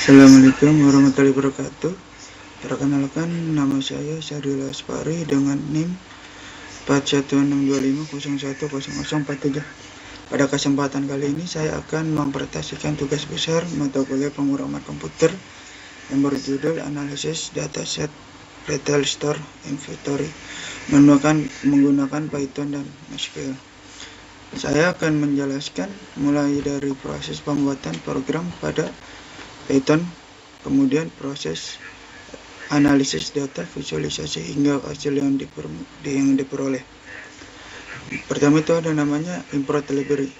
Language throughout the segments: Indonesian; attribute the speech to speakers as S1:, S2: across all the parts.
S1: Assalamualaikum warahmatullahi wabarakatuh. Perkenalkan, nama saya Syaril Aspari dengan NIM 4162501043. Pada kesempatan kali ini saya akan mempresentasikan tugas besar mata kuliah pemrograman komputer yang berjudul Analisis Dataset Retail Store Inventory menggunakan Python dan MySQL. Saya akan menjelaskan mulai dari proses pembuatan program pada Python, kemudian proses analisis data, visualisasi hingga hasil yang diperoleh. Pertama itu ada namanya import library.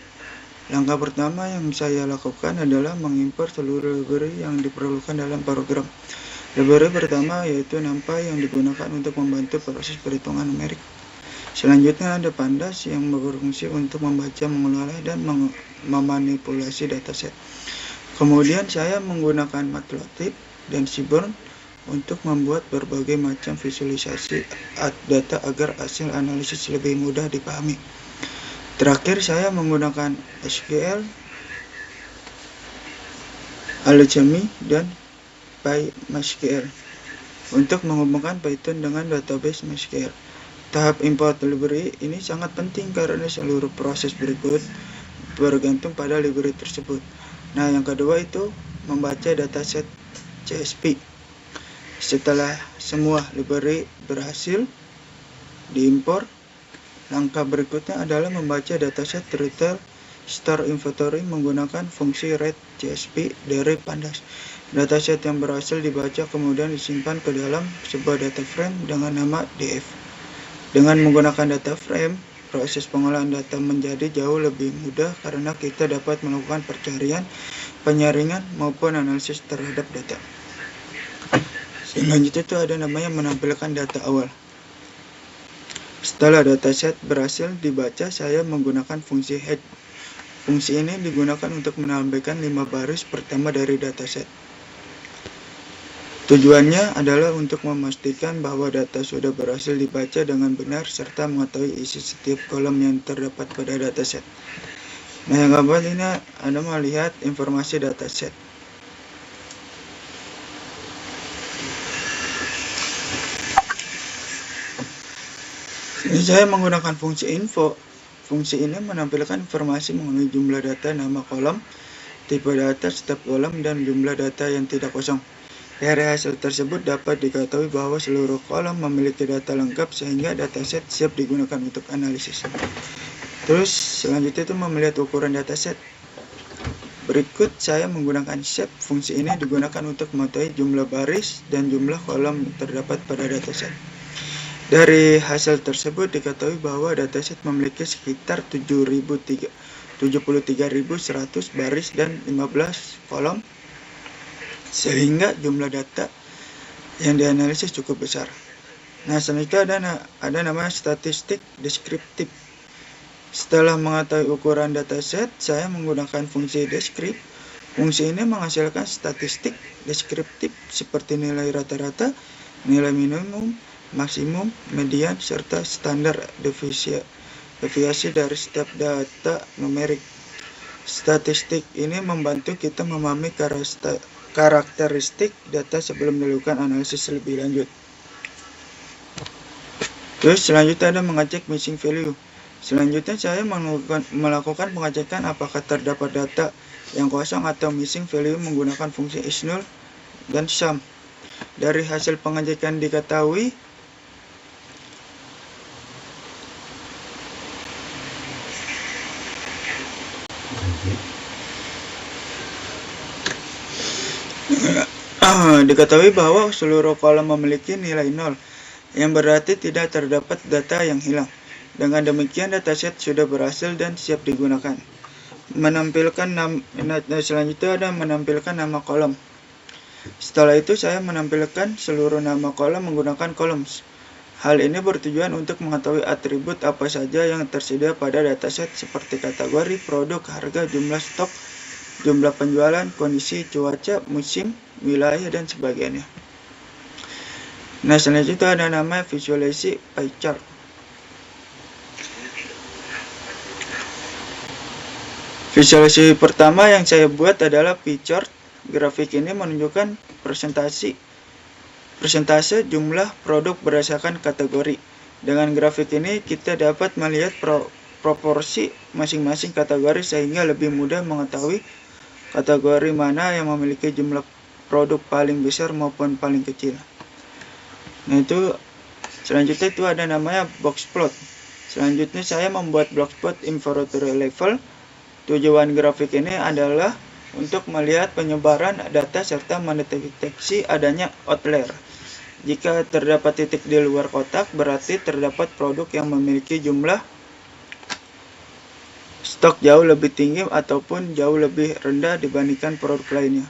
S1: Langkah pertama yang saya lakukan adalah mengimport seluruh library yang diperlukan dalam program. Library pertama yaitu NumPy yang digunakan untuk membantu proses perhitungan numerik. Selanjutnya ada Pandas yang berfungsi untuk membaca, mengelola, dan memanipulasi dataset. Kemudian saya menggunakan Matplotlib dan Seaborn untuk membuat berbagai macam visualisasi data agar hasil analisis lebih mudah dipahami. Terakhir saya menggunakan SQL, Alchemy, dan PyMySQL untuk menghubungkan Python dengan database MySQL. Tahap import library ini sangat penting karena seluruh proses berikut bergantung pada library tersebut. Nah, yang kedua itu membaca dataset CSV. Setelah semua library berhasil diimpor, langkah berikutnya adalah membaca dataset Retail Store Inventory menggunakan fungsi read CSV dari Pandas. Dataset yang berhasil dibaca kemudian disimpan ke dalam sebuah data frame dengan nama df. Dengan menggunakan data frame, proses pengolahan data menjadi jauh lebih mudah karena kita dapat melakukan pencarian, penyaringan, maupun analisis terhadap data. Selanjutnya itu ada namanya menampilkan data awal. Setelah dataset berhasil dibaca, saya menggunakan fungsi head. Fungsi ini digunakan untuk menampilkan 5 baris pertama dari dataset. Tujuannya adalah untuk memastikan bahwa data sudah berhasil dibaca dengan benar serta mengetahui isi setiap kolom yang terdapat pada dataset. Nah, yang keempat ini Anda melihat informasi dataset. Ini saya menggunakan fungsi info. Fungsi ini menampilkan informasi mengenai jumlah data, nama kolom, tipe data setiap kolom, dan jumlah data yang tidak kosong. Dari hasil tersebut dapat diketahui bahwa seluruh kolom memiliki data lengkap sehingga dataset siap digunakan untuk analisis. Terus selanjutnya itu melihat ukuran dataset. Berikut saya menggunakan shape. Fungsi ini digunakan untuk mengetahui jumlah baris dan jumlah kolom yang terdapat pada dataset. Dari hasil tersebut diketahui bahwa dataset memiliki sekitar 73.100 baris dan 15 kolom, sehingga jumlah data yang dianalisis cukup besar. Nah, selanjutnya ada namanya statistik deskriptif. Setelah mengetahui ukuran dataset, saya menggunakan fungsi descript. Fungsi ini menghasilkan statistik deskriptif seperti nilai rata-rata, nilai minimum, maksimum, median, serta standar deviasi dari setiap data numerik. Statistik ini membantu kita memahami karakteristik data sebelum melakukan analisis lebih lanjut. Terus selanjutnya ada mengecek missing value. Selanjutnya saya melakukan pengecekan apakah terdapat data yang kosong atau missing value menggunakan fungsi is_null dan sum. Dari hasil pengecekan diketahui bahwa seluruh kolom memiliki nilai 0, yang berarti tidak terdapat data yang hilang. Dengan demikian dataset sudah berhasil dan siap digunakan. Selanjutnya ada menampilkan nama kolom. Setelah itu saya menampilkan seluruh nama kolom menggunakan columns. Hal ini bertujuan untuk mengetahui atribut apa saja yang tersedia pada dataset seperti kategori, produk, harga, jumlah stok, jumlah penjualan, kondisi cuaca, musim, wilayah, dan sebagainya. Nah, selanjutnya ada nama visualisasi pie chart. Visualisasi pertama yang saya buat adalah pie chart grafik ini menunjukkan persentase jumlah produk berdasarkan kategori. Dengan grafik ini kita dapat melihat proporsi masing-masing kategori sehingga lebih mudah mengetahui kategori mana yang memiliki jumlah produk paling besar maupun paling kecil. Nah, selanjutnya itu ada namanya box plot. Selanjutnya saya membuat box plot inventory level. Tujuan grafik ini adalah untuk melihat penyebaran data serta mendeteksi adanya outlier. Jika terdapat titik di luar kotak, berarti terdapat produk yang memiliki jumlah stok jauh lebih tinggi ataupun jauh lebih rendah dibandingkan produk lainnya.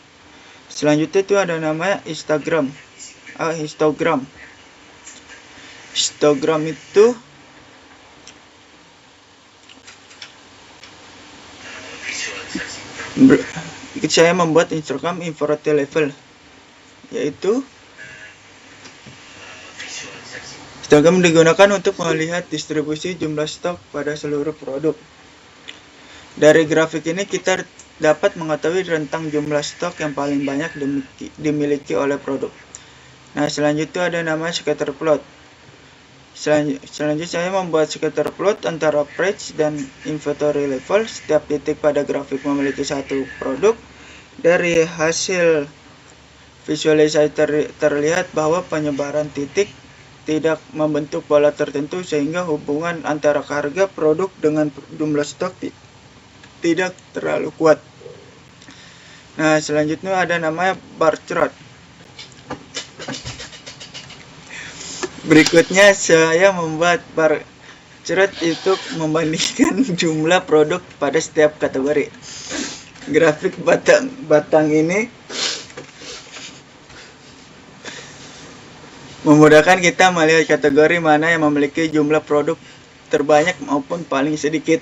S1: Selanjutnya itu ada namanya histogram. Histogram itu saya membuat histogram inventory level, yaitu histogram digunakan untuk melihat distribusi jumlah stok pada seluruh produk. Dari grafik ini kita dapat mengetahui rentang jumlah stok yang paling banyak dimiliki oleh produk. Nah, selanjutnya ada nama scatter plot. Selanjutnya saya membuat scatter plot antara price dan inventory level. Setiap titik pada grafik memiliki satu produk. Dari hasil visualisasi terlihat bahwa penyebaran titik tidak membentuk pola tertentu sehingga hubungan antara harga produk dengan jumlah stok tidak terlalu kuat. Nah, selanjutnya ada namanya bar chart. Berikutnya saya membuat bar chart untuk membandingkan jumlah produk pada setiap kategori. Grafik batang ini memudahkan kita melihat kategori mana yang memiliki jumlah produk terbanyak maupun paling sedikit.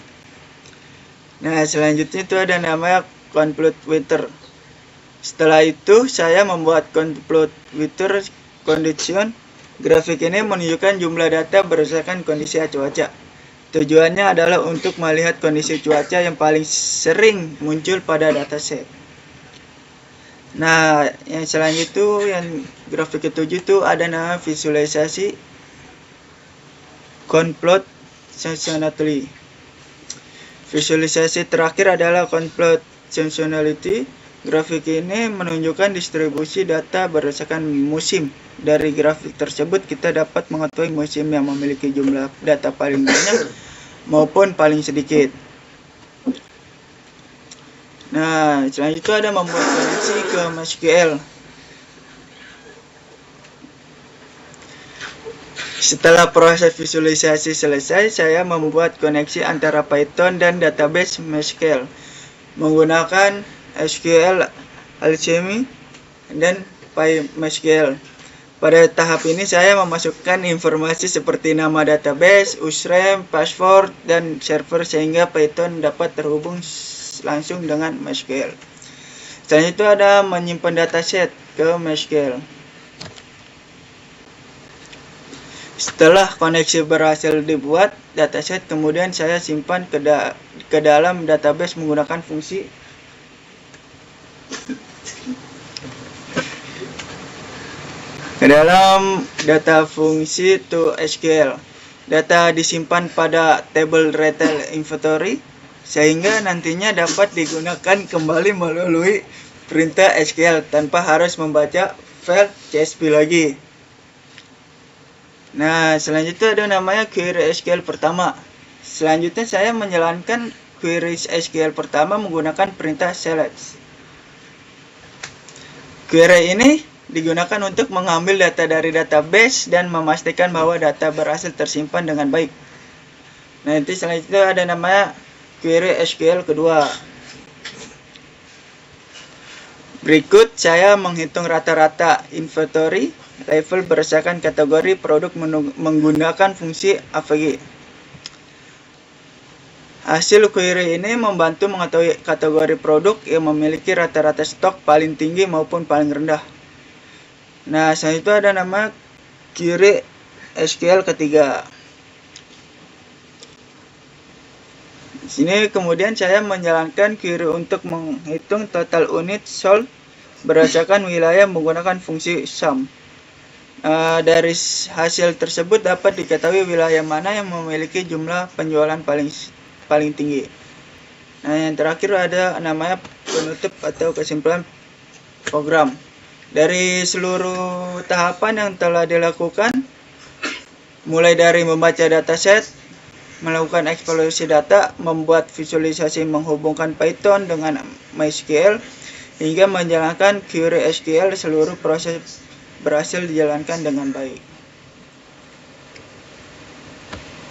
S1: Nah, selanjutnya itu ada namanya complete wither. Setelah itu saya membuat complete wither condition. Grafik ini menunjukkan jumlah data berdasarkan kondisi cuaca. Tujuannya adalah untuk melihat kondisi cuaca yang paling sering muncul pada dataset. Nah, yang selanjutnya yang grafik ketujuh itu ada nama visualisasi complete seasonality. Visualisasi terakhir adalah complete seasonality. Grafik ini menunjukkan distribusi data berdasarkan musim. Dari grafik tersebut kita dapat mengetahui musim yang memiliki jumlah data paling banyak maupun paling sedikit. Nah, selanjutnya ada membuat koneksi ke MySQL. Setelah proses visualisasi selesai, saya membuat koneksi antara Python dan database MySQL menggunakan SQL Alchemy dan PyMySQL. Pada tahap ini saya memasukkan informasi seperti nama database, username, password, dan server sehingga Python dapat terhubung langsung dengan MySQL. Selanjutnya ada menyimpan dataset ke MySQL. Setelah koneksi berhasil dibuat, dataset kemudian saya simpan ke dalam database menggunakan fungsi data fungsi to SQL. Data disimpan pada table retail inventory sehingga nantinya dapat digunakan kembali melalui perintah SQL tanpa harus membaca file CSV lagi. Nah, selanjutnya ada namanya query SQL pertama. Selanjutnya saya menjalankan query SQL pertama menggunakan perintah select. Query ini digunakan untuk mengambil data dari database dan memastikan bahwa data berhasil tersimpan dengan baik. Nanti selanjutnya ada namanya query SQL kedua. Berikut saya menghitung rata-rata inventory level berdasarkan kategori produk menggunakan fungsi AVG. Hasil query ini membantu mengetahui kategori produk yang memiliki rata-rata stok paling tinggi maupun paling rendah. Nah, selanjutnya ada nama query SQL ketiga. Di sini kemudian saya menjalankan query untuk menghitung total unit sold berdasarkan wilayah menggunakan fungsi sum. Dari hasil tersebut dapat diketahui wilayah mana yang memiliki jumlah penjualan paling tinggi. Nah, yang terakhir ada namanya penutup atau kesimpulan program. Dari seluruh tahapan yang telah dilakukan, mulai dari membaca dataset, melakukan eksplorasi data, membuat visualisasi menghubungkan Python dengan MySQL, hingga menjalankan query SQL, seluruh proses berhasil dijalankan dengan baik.